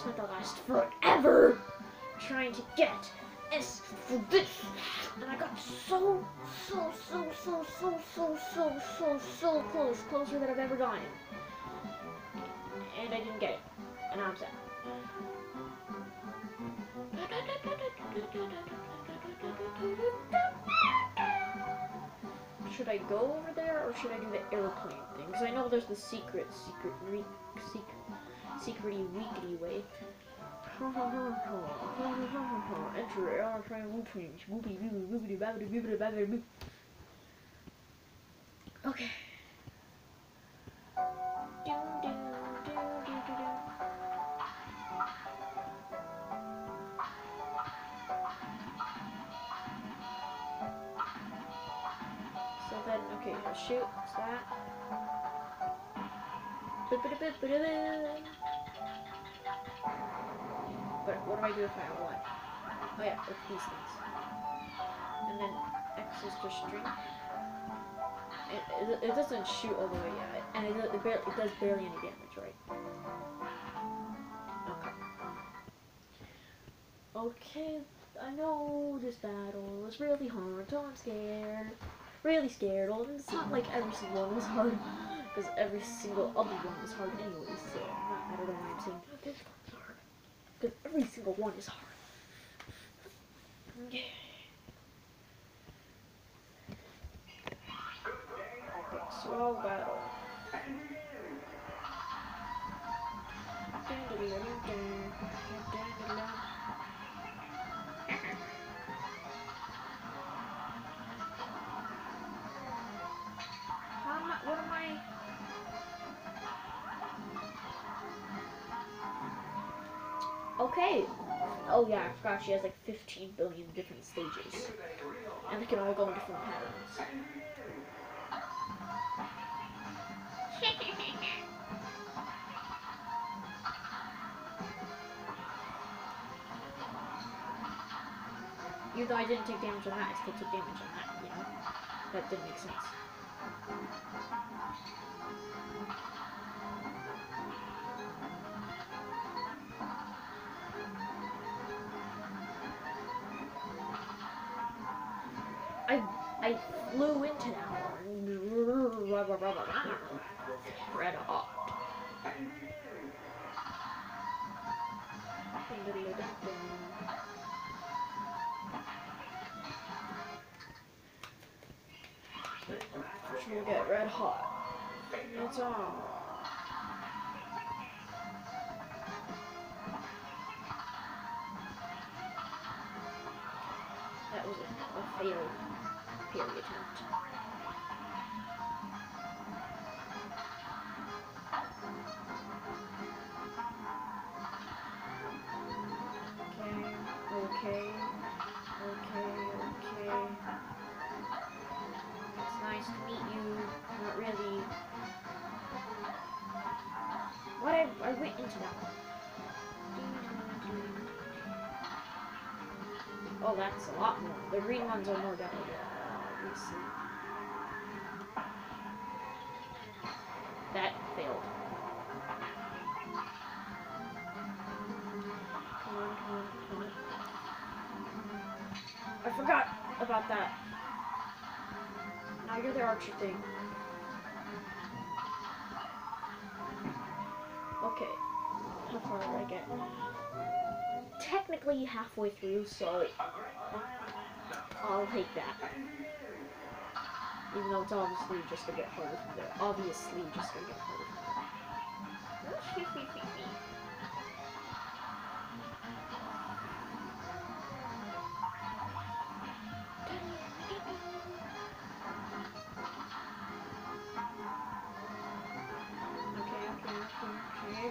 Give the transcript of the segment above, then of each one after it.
spent the last forever trying to get S for this, and I got so close, closer than I've ever gotten, and I didn't get it, and I'm sad. Should I go over there, or should I do the airplane thing? Because I know there's the secret secrety weekly way. Enter airplane loopings. Okay. So then, okay, I'll shoot. What's that? But what do I do if I have one? Oh yeah, with these things. And then X is just string. It doesn't shoot all the way yet, and it does barely any damage, right? Okay. Okay, I know this battle is really hard, so I'm scared. Really scared. Well, it's not like every single one was hard, because every single other one was hard anyway, so I don't know why I'm saying this one's hard. Because every single one is hard. Okay. Slow battle. What am I? Okay. Oh yeah, I forgot she has like 15 billion different stages. And they can all go in different patterns. Even though I didn't take damage on that, I still took damage on that, you know? That didn't make sense. I flew into that one. Red hot. She'll get red hot. It's on. That was a failed parry attempt. Okay. It's nice to meet you. Not really. What? I went into that one. Oh, that's a lot more. The green ones are more deadly, obviously. That failed. Come on. I forgot about that. Now you're the archer thing. Okay. How far did I get? Technically halfway through, so I'll take that. Even though it's obviously just gonna get harder from there. Obviously just gonna get harder from there. Okay.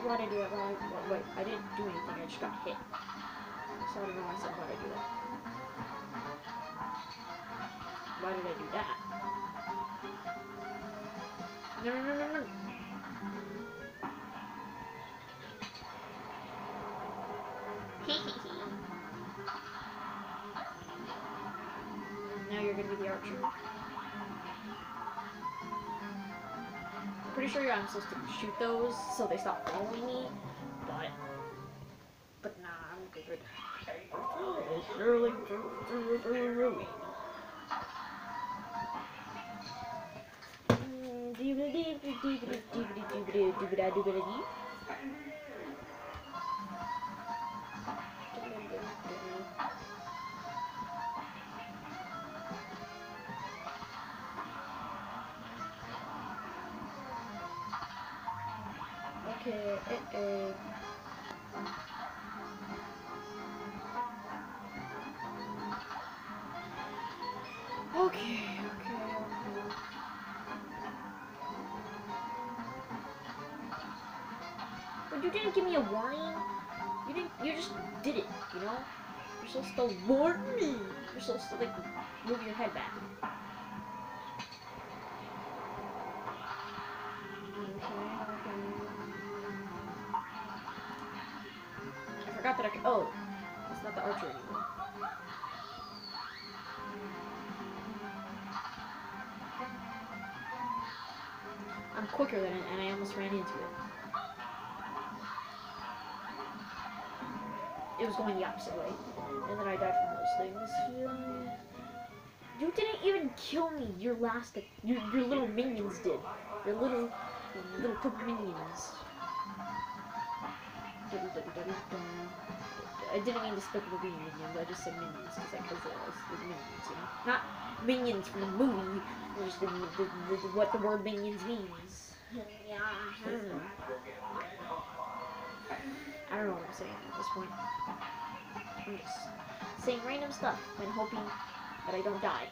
Why did I do that? Wait, I didn't do anything, I just got hit. So I don't know why I said why did I do that. Why did I do that? No. Now you're gonna be the archer. I'm pretty sure I'm supposed to shoot those so they stop following me, but It's surely ruin. Okay, Okay. But you didn't give me a warning. You just did it, you know? You're supposed to warn me. You're supposed to, like, move your head back. Okay. I forgot that I could, oh, it's not the archer anymore. I'm quicker than it, and I almost ran into it. It was going the opposite way. And then I died from those things. You didn't even kill me. Your little minions did. Your little purple minions. I didn't mean Despicable Me minions. I just said minions because it's minions, you know. Not minions from the movie. Just what the word minions means. Yeah. I don't know what I'm saying at this point. I'm just saying random stuff and hoping that I don't die.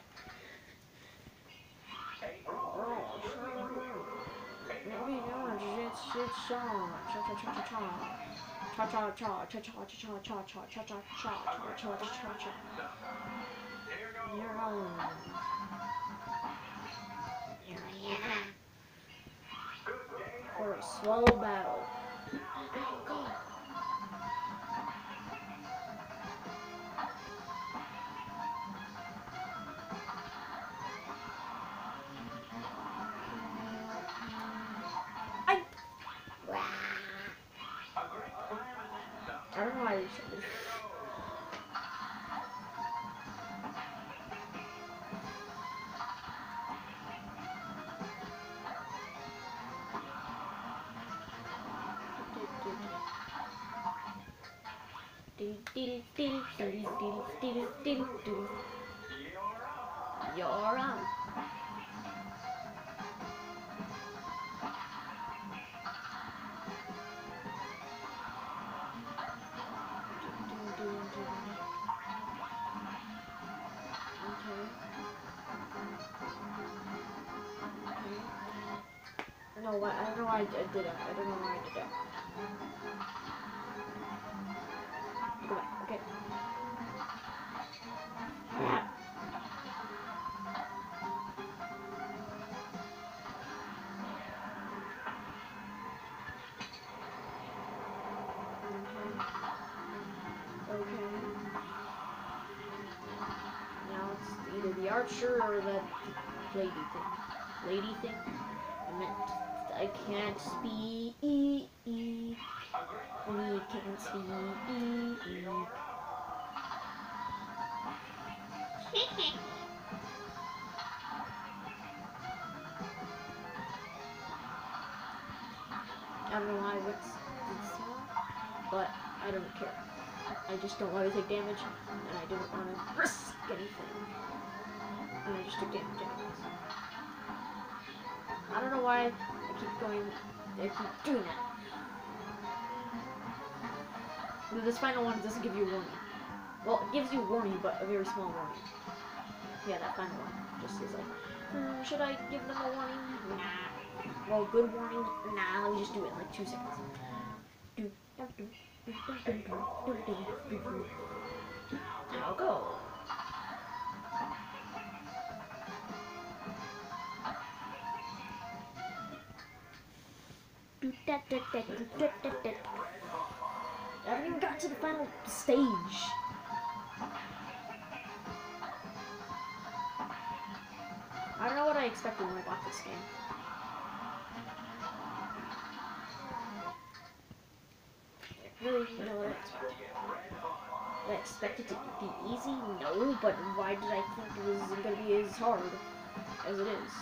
For a slow battle. Oh God. I don't know why I restarted. You're on. No, I don't know why I did that. I don't know why I did that. Go back, okay. Okay. Now it's either the archer or the lady thing. Lady thing? I meant I can't speak. We can't speak. I don't know why it's small, but I don't care. I just don't want to take damage, and I didn't want to risk anything. And I just took damage anyways. I don't know why I keep doing that. This final one doesn't give you a warning. Well, it gives you a warning, but a very small warning. Yeah, that final one just is like, should I give them a warning? Nah. Well, good warning? Nah, let me just do it in like 2 seconds. Now go. I haven't even gotten to the final stage. I don't know what I expected when I bought this game. Really, you know what I expected. expect it to be easy? No, but why did I think it was going to be as hard as it is?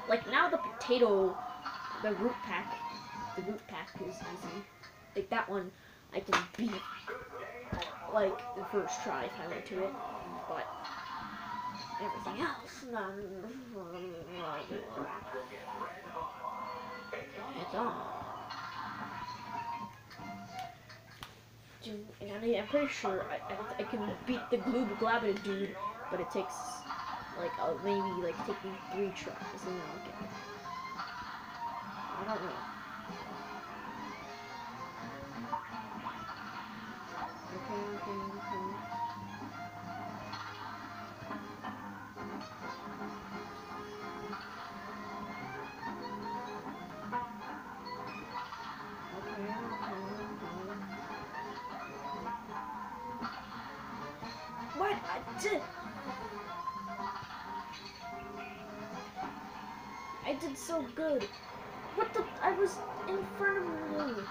Like, now the potato, the root pack is easy. Like, that one I can beat, like, the first try if I went to it. But everything else, it's on. And I'm pretty sure I can beat the Gloob Glabbit dude, but it takes like maybe like take me 3 tries and then I'll get it. I don't know. Okay. What? I did so good. What the? I was in front of you.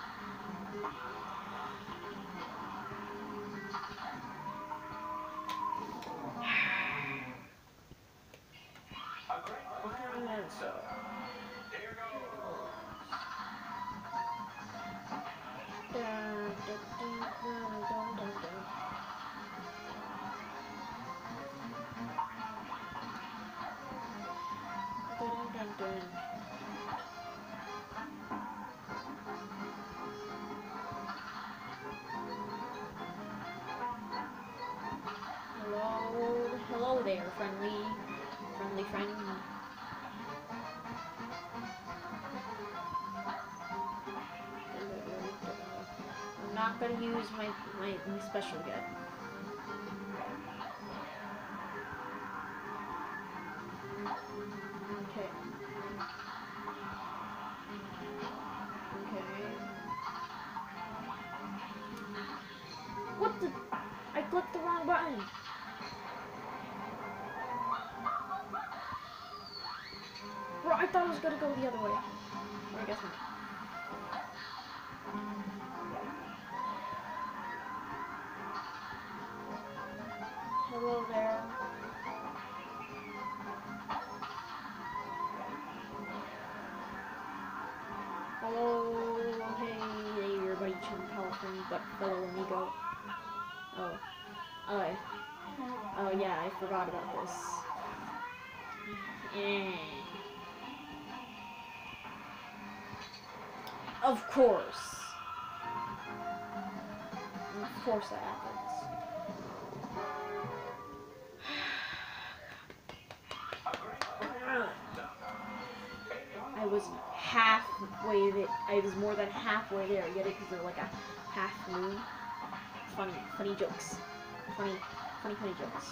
Hello there, friendly friend. I'm not gonna use my special yet. Okay. What the? I clicked the wrong button. Bro, I thought I was gonna go the other way. I guess not. Hello there. Hello, hey, everybody, chum California, but fellow amigo. Oh yeah, I forgot about this. Of course that happens. I was halfway there. I was more than halfway there. Get it? Because they're like a half moon. Funny jokes. Funny jokes.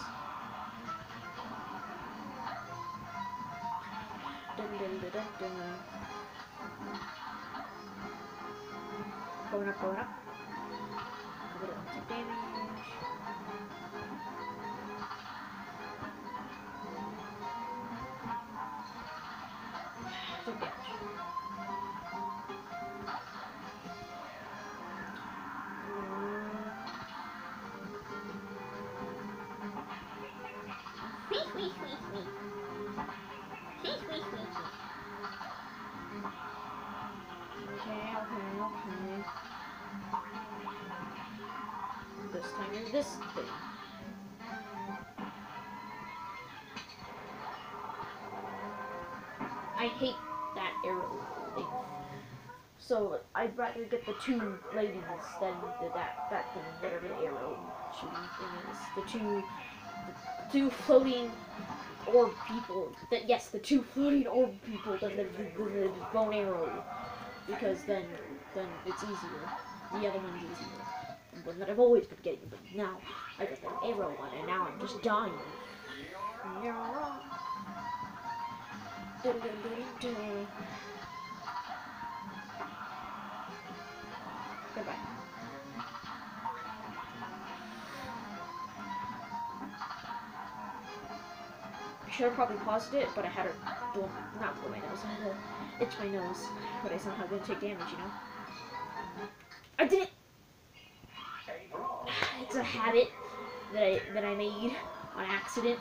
Going up. A little damage. Took damage. Okay. This time you're this thing. I hate that arrow thing. So I'd rather get the 2 ladies than that thing, whatever the arrow shooting thing is. The two floating orb people. Yes, the 2 floating orb people than the bone arrow. Because then it's easier. The other one's easier. The one that I've always been getting, but now I got the arrow one, and now I'm just dying. Goodbye. I should have probably paused it, but I had to not blow my nose. I had to itch my nose, but I somehow didn't take damage, you know? I didn't. It's a habit that I made on accident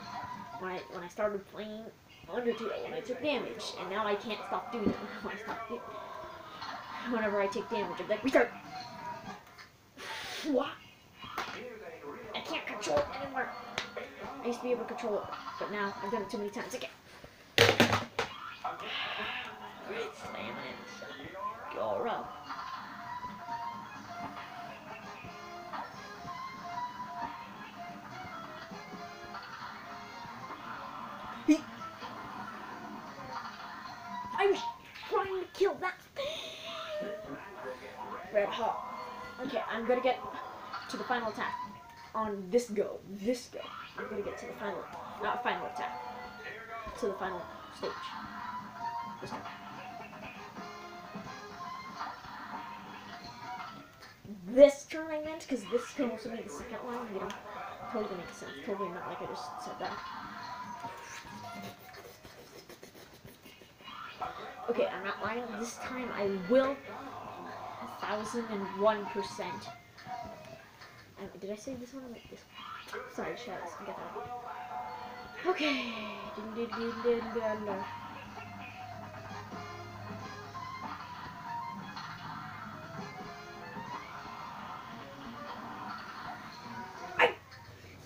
when I started playing Undertale when I took damage, and now I can't stop doing it whenever I take damage. I'm like, restart. What? I can't control it anymore. I used to be able to control it, but now I've done it too many times again. Slam it. Go up. I was trying to kill that red hot. Okay, I'm gonna get to the final attack on this go. I'm gonna get to the final, not final attack, to the final stage. This time. This turn I meant, because this can also be the second one, you know. Totally makes sense. Totally not like I just said that. Okay, I'm not lying. This time I will 1001%. Did I say this one or like this one? Sorry, shadows. I get that. Okay.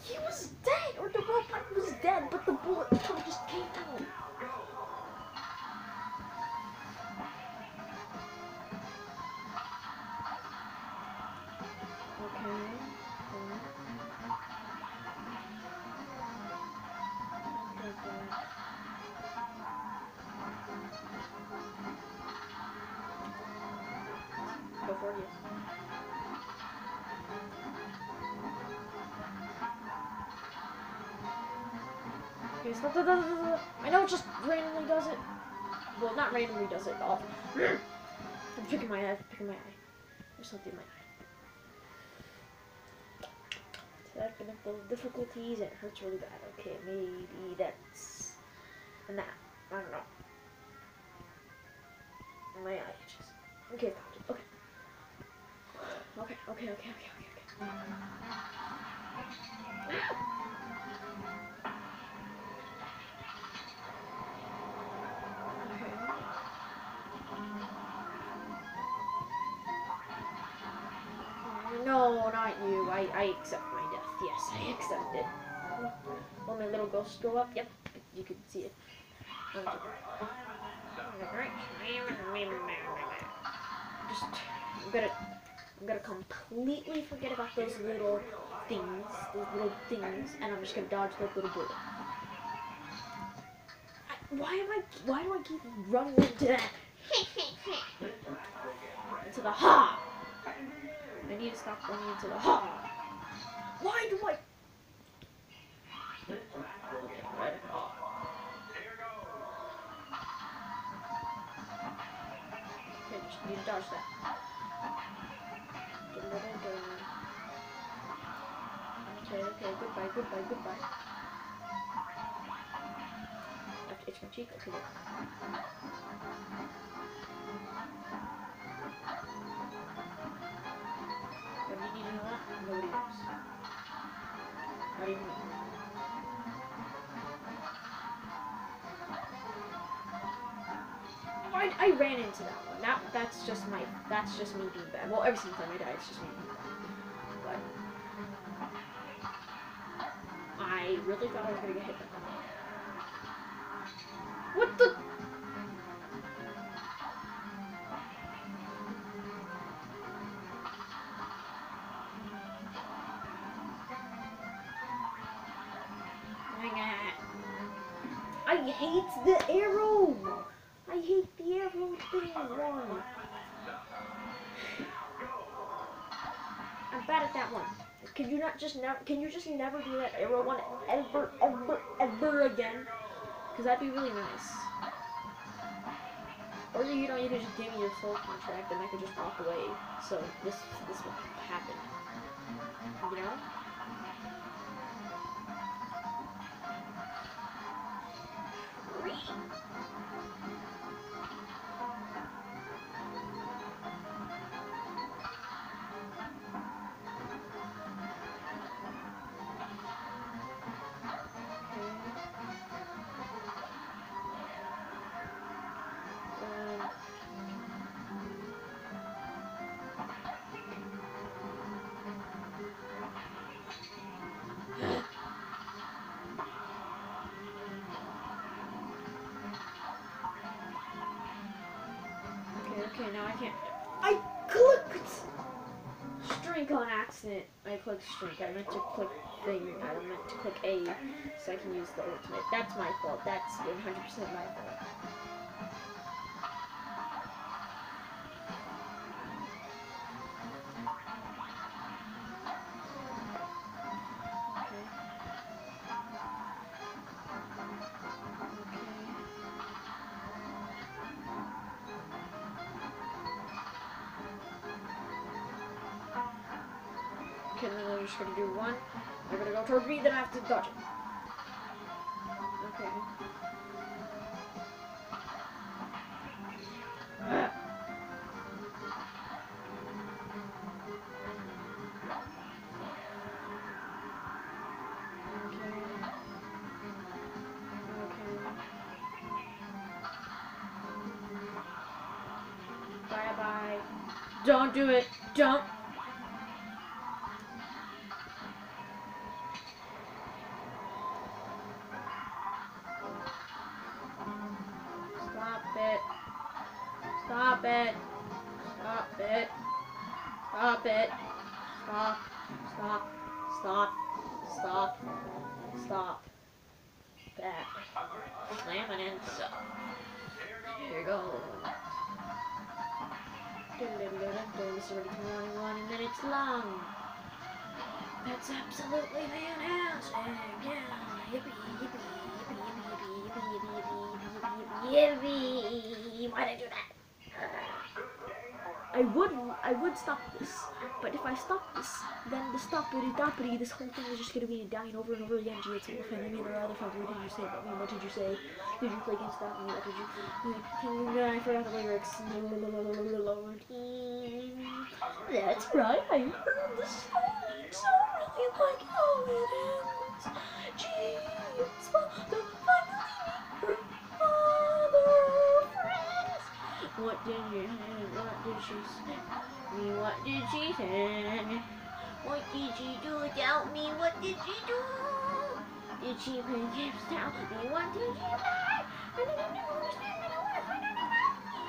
He was dead, or the robot was dead, but the bullet just came out. Go for it, yes. Okay, stop. I know it just randomly does it. Well, not randomly does it, but I'm picking my eye. There's something in my eye. Technical difficulties, it hurts really bad. Okay, maybe that's... And that. I don't know. My eye itches. Okay, okay. Okay. No, not you. I accept my death. Yes, I accept it. Will my little ghost go up? Yep, you can see it. I'm gonna completely forget about those little things, and I'm just gonna dodge that little bullet. Why do I keep running into that? Into the ha! I need to stop running into the ha! Why do I? Okay, right. Okay, just need to dodge that. Okay, goodbye. I have to itch my cheek. Okay, there. What do you need to know that? Nobody knows. Not even me. I ran into that one. That's just me being bad. Well, every single time I die, it's just me being bad. But I really thought I was gonna get hit by that. What the? I hate the arrow. I hate the arrow thing one. I'm bad at that one. Can you just never do that arrow one ever again? Because that'd be really nice. Or you know, you could just give me your soul contract and I could just walk away. So this would happen. You know? Okay, now I can't. I clicked strike on accident. I clicked strike. I meant to click thing. I meant to click A so I can use the ultimate. That's my fault. That's 100% my fault. Okay, then I'm just gonna do one. I'm gonna go toward B, then I have to dodge it. Okay. Bye bye. Don't do it. Don't. Stop it. Stop it. Stop it. Stop it. Stop. Stop. Stop. Stop. Stop. That. Slamming and stuff. Here you go. This is already 21 minutes long. That's absolutely fantastic. Yeah. Yippee, yippee, yippee, yippee, yippee, yippee, yippee, yippee, yippee. Why did I do that? I would stop this, but if I stop this, then the stoppity, this whole thing is just gonna be dying over and over again. Gee, it's more fun. I mean, there are other fans. What did you say about me? What did you say? Did you play against that? What did you? I forgot the lyrics. That's right. I heard the song. So really like how it ends. Gee, it's fun to finally meet her other friends. What did you? What did she say? What did she say? What did she do without me? What did she do? Did she play games without me? What did she play? I didn't understand. I don't want to find out about you.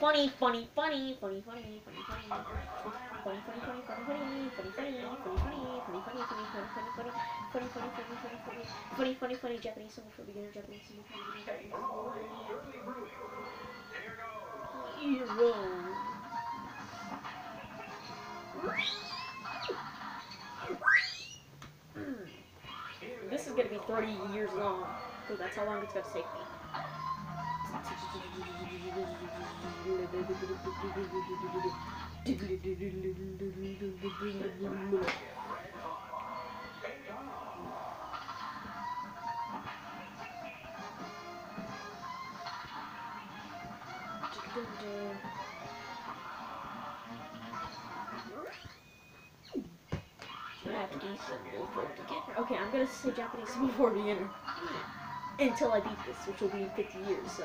Funny, funny, funny, funny, funny, funny, funny, funny, funny, funny, funny, funny, funny, funny, funny, funny, funny, Japanese song for beginner, Japanese song for beginner. Hero. This is gonna be 30 years long, because that's how long it's gonna take me. Okay, I'm gonna say Japanese before beginner until I beat this, which will be in 50 years. So